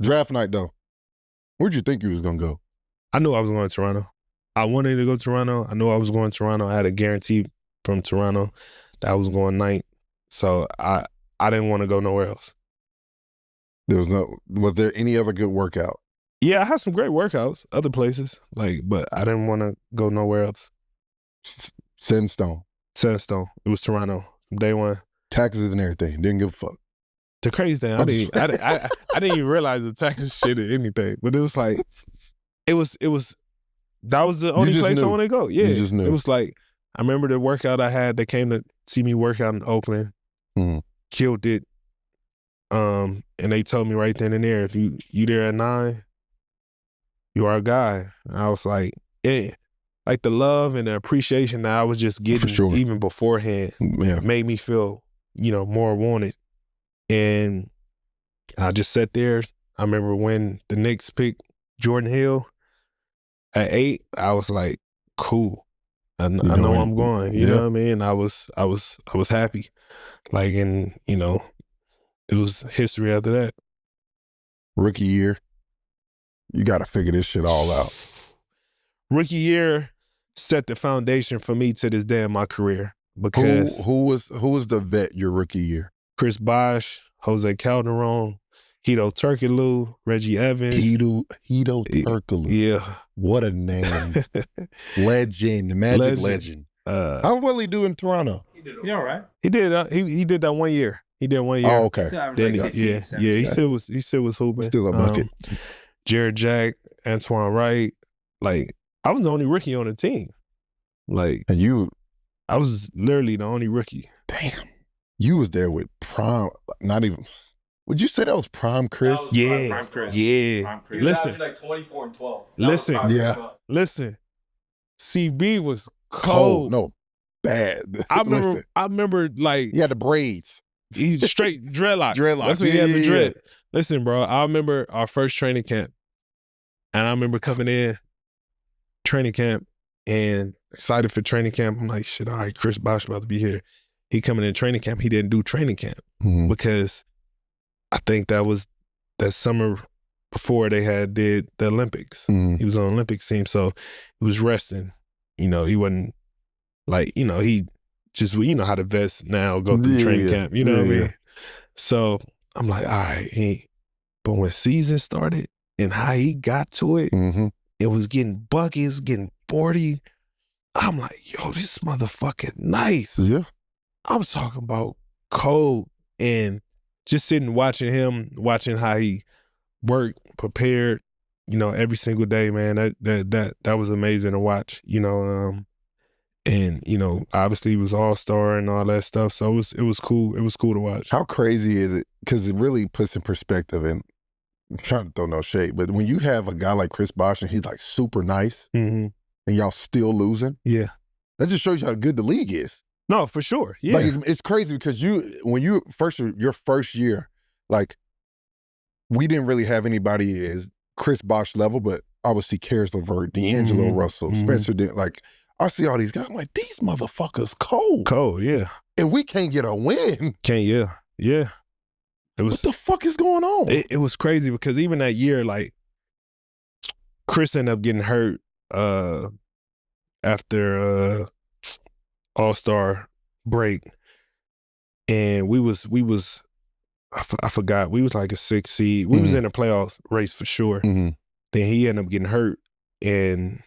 Draft night, though. Where'd you think you was going to go? I knew I was going to Toronto. I wanted to go to Toronto. I knew I was going to Toronto. I had a guarantee from Toronto that I was going ninth. So I didn't want to go nowhere else. Was there any other good workout? Yeah, I had some great workouts, other places, but I didn't want to go nowhere else. Set in stone. Set in stone. It was Toronto from day one. Taxes and everything. Didn't give a fuck. The crazy thing, I didn't even realize the taxes shit or anything. But it was like, that was the only place I wanted to go. Yeah. You just knew. It was like, I remember the workout I had. They came to see me work out in Oakland. Mm-hmm. Killed it. And they told me right then and there, if you there at 9, you are a guy. And I was like, yeah. Like the love and the appreciation that I was just getting even beforehand made me feel, more wanted. And I just sat there. I remember when the Knicks picked Jordan Hill at 8, I was like, cool. I know I'm going. You know what I mean? I was happy. And it was history after that. Rookie year, you got to figure this shit all out. Rookie year set the foundation for me to this day in my career. Because who was the vet your rookie year? Chris Bosh, Jose Calderon, Hedo Turkoglu, Reggie Evans. Hedo Turkoglu. Yeah. What a name. Legend. Magic legend. How well he do in Toronto? He did all right. He did. He did that 1 year. He did 1 year. Oh, okay. Then he still was hooping. Still a bucket. Jared Jack, Antoine Wright. I was the only rookie on the team. And I was literally the only rookie. Damn. You was there with prime, not even, would you say that was prime Chris? Yeah. Prime Chris. Yeah. Prime Chris. He was averaging 24 and 12. Listen. CB was cold. No, bad. I remember he had the braids. He's straight dreadlocks. Dreadlocks. That's when he had the dread. Listen, bro, I remember our first training camp. And I remember coming in training camp and excited for training camp. I'm like, shit, all right, Chris Bosh about to be here. He coming in training camp. He didn't do training camp because I think that was that summer before they did the Olympics. He was on the Olympics team, so he was resting. He wasn't he just, how the vets now go through training camp. You know what I mean? So I'm like, all right. But when season started and how he got to it, it was getting buckets, getting 40. I'm like, yo, this motherfucker nice. Yeah. I'm talking about cold, and just sitting watching how he worked, prepared, every single day, man. That was amazing to watch, and obviously he was all-star and all that stuff. So it was cool. It was cool to watch. How crazy is it? Because it really puts in perspective, and I'm trying to throw no shade, but when you have a guy like Chris Bosh and he's super nice, and y'all still losing, that just shows you how good the league is. No, for sure. Yeah. It's crazy because when your first year, we didn't really have anybody as Chris Bosh level, but obviously Karis LeVert, D'Angelo Russell, Spencer Dinwiddie, I see all these guys, I'm like, these motherfuckers cold. Cold, yeah. And we can't get a win. Yeah. What the fuck is going on? It was crazy because even that year, Chris ended up getting hurt after All-Star break, and we was I forgot, we was like a 6 seed. We was in a playoff race for sure. Then he ended up getting hurt, and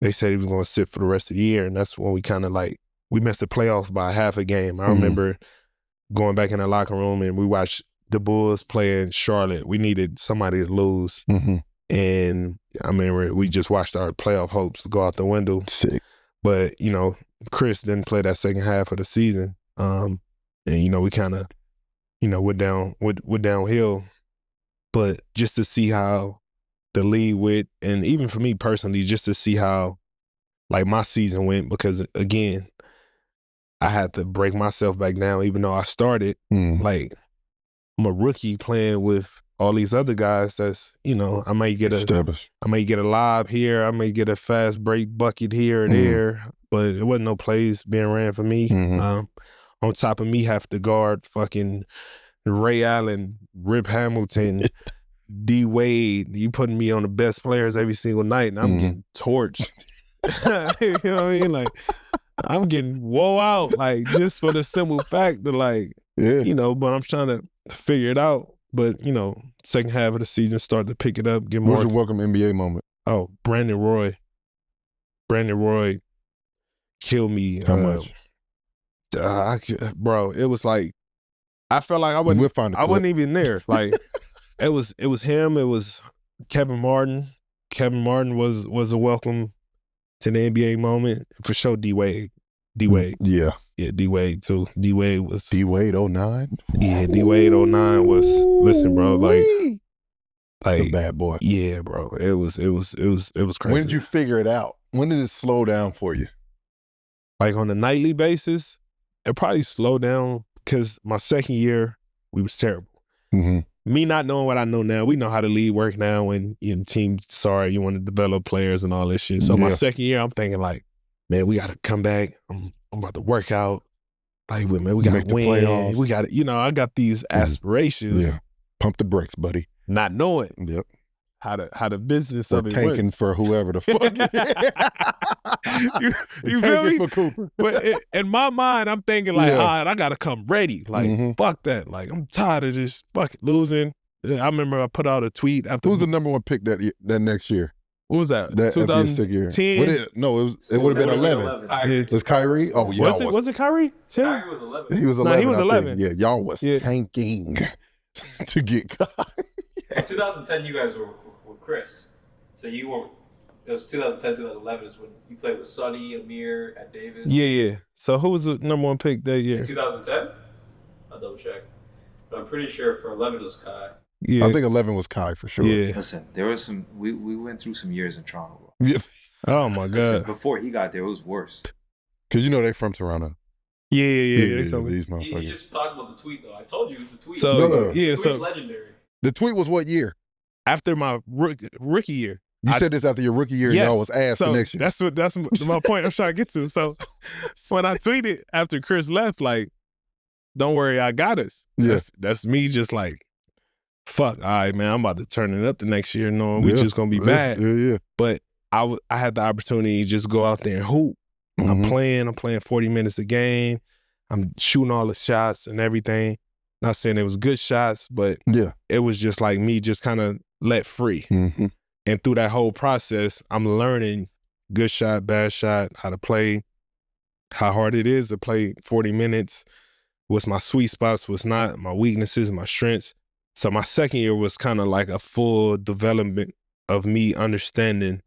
they said he was going to sit for the rest of the year, and that's when we kind of we missed the playoffs by half a game. I remember going back in the locker room and we watched the Bulls play in Charlotte. We needed somebody to lose, and I remember we just watched our playoff hopes go out the window. Sick. But, Chris didn't play that second half of the season. And, we kind of, went downhill. But just to see how the league went, and even for me personally, just to see how, my season went, because, again, I had to break myself back down, even though I started. I'm a rookie playing with all these other guys that's, I might get a lob here, I may get a fast break bucket here or there, but it wasn't no plays being ran for me. On top of me, have to guard fucking Ray Allen, Rip Hamilton, D Wade, you putting me on the best players every single night, and I'm getting torched. You know what I mean? Like, I'm getting woe out, like, just for the simple fact that, like, you know, but I'm trying to figure it out. But, you know, second half of the season, start to pick it up, get more. What's your welcome NBA moment? Oh, Brandon Roy. Brandon Roy killed me. How much? Bro, it was like, I felt like I wasn't even there. Like, it was him, it was Kevin Martin. Kevin Martin was a welcome to the NBA moment. For sure, D Wade. Yeah. Yeah, D Wade too. D Wade was D-Wade 09? Yeah, D Wade 09 was, listen, bro, like the bad boy. Yeah, bro. It was crazy. When did you figure it out? When did it slow down for you? Like on a nightly basis, it probably slowed down because my second year, we was terrible. Mm-hmm. Me not knowing what I know now, we know how the league work now when your team, you want to develop players and all this shit. So my second year, I'm thinking like, man, we got to come back. I'm about to work out. Like, man, we got to win. Playoffs. We got to, you know, I got these aspirations. Yeah. Pump the brakes, buddy. Not knowing. Yep. How the business We're of it tanking works. for whoever the fuck. you feel me? For Cooper. But in my mind, I'm thinking like, all right, I gotta come ready. Like, fuck that. Like, I'm tired of just losing. I remember I put out a tweet after. Who was the number one pick that next year? What was that? That 2010. No, it would have been 11. It was Kyrie. Oh, y'all was it Kyrie? 10? Kyrie was 11. He was 11. Nah, he was 11. Yeah, y'all was tanking to get Kyrie. In 2010, you guys were with Chris. So you were. It was 2010, 2011 is when you played with Sonny, Amir, at Davis. Yeah. So who was the number one pick that year? In 2010? I'll double check. But I'm pretty sure for 11 it was Kai. Yeah. I think 11 was Kai for sure. Yeah. Listen, there was some. We went through some years in Toronto, bro. Yeah. Oh my God. Listen, before he got there, it was worse. Because you know they from Toronto. Yeah. These You motherfuckers. just talked about the tweet though. I told you the tweet. So the tweet's legendary. The tweet was what year? After my rookie year. You said this after your rookie year, and y'all was asked the next year. That's my point I'm trying to get to. So when I tweeted after Chris left, like, don't worry, I got us. Yes. That's me just like, fuck, all right, man, I'm about to turn it up the next year knowing we just going to be bad. Yeah. But I had the opportunity to just go out there and hoop. I'm playing 40 minutes a game. I'm shooting all the shots and everything. Not saying it was good shots, but it was just like me just kind of let free. And through that whole process, I'm learning good shot, bad shot, how to play, how hard it is to play 40 minutes, what's my sweet spots, what's not, my weaknesses, my strengths. So my second year was kind of like a full development of me understanding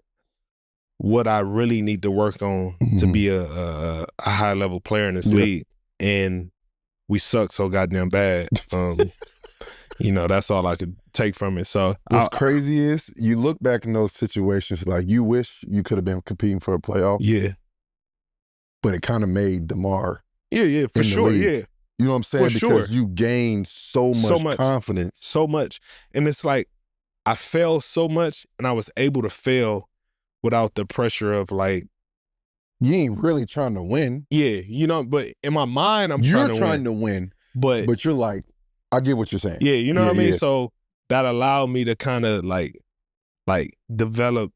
what I really need to work on to be a high-level player in this league. And we suck so goddamn bad. You know, that's all I could take from it. So what's crazy is you look back in those situations like you wish you could have been competing for a playoff. Yeah. But it kind of made DeMar. Yeah, for sure. Yeah. You know what I'm saying? For because sure. you gained so much confidence. So much. And it's like I failed so much and I was able to fail without the pressure of like, you ain't really trying to win. Yeah, you know, but in my mind, you're trying to win. But you're like, I get what you're saying. Yeah, you know what I mean? So that allowed me to kind of like develop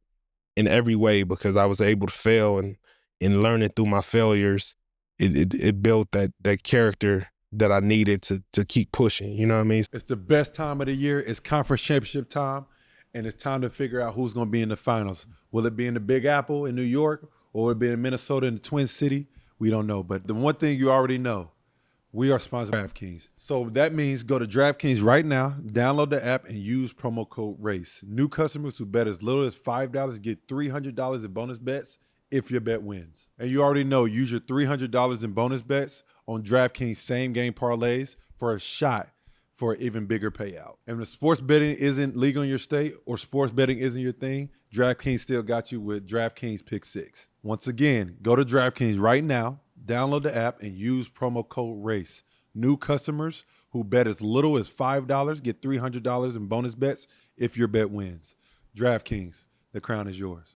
in every way because I was able to fail and in learning through my failures, it built that character that I needed to keep pushing. You know what I mean? It's the best time of the year. It's conference championship time, and it's time to figure out who's going to be in the finals. Will it be in the Big Apple in New York, or will it be in Minnesota in the Twin City? We don't know. But the one thing you already know, we are sponsored by DraftKings. So that means go to DraftKings right now, download the app, and use promo code RACE. New customers who bet as little as $5 get $300 in bonus bets if your bet wins. And you already know, use your $300 in bonus bets on DraftKings same-game parlays for a shot for an even bigger payout. And if sports betting isn't legal in your state or sports betting isn't your thing, DraftKings still got you with DraftKings Pick 6. Once again, go to DraftKings right now, download the app, and use promo code RACE. New customers who bet as little as $5 get $300 in bonus bets if your bet wins. DraftKings, the crown is yours.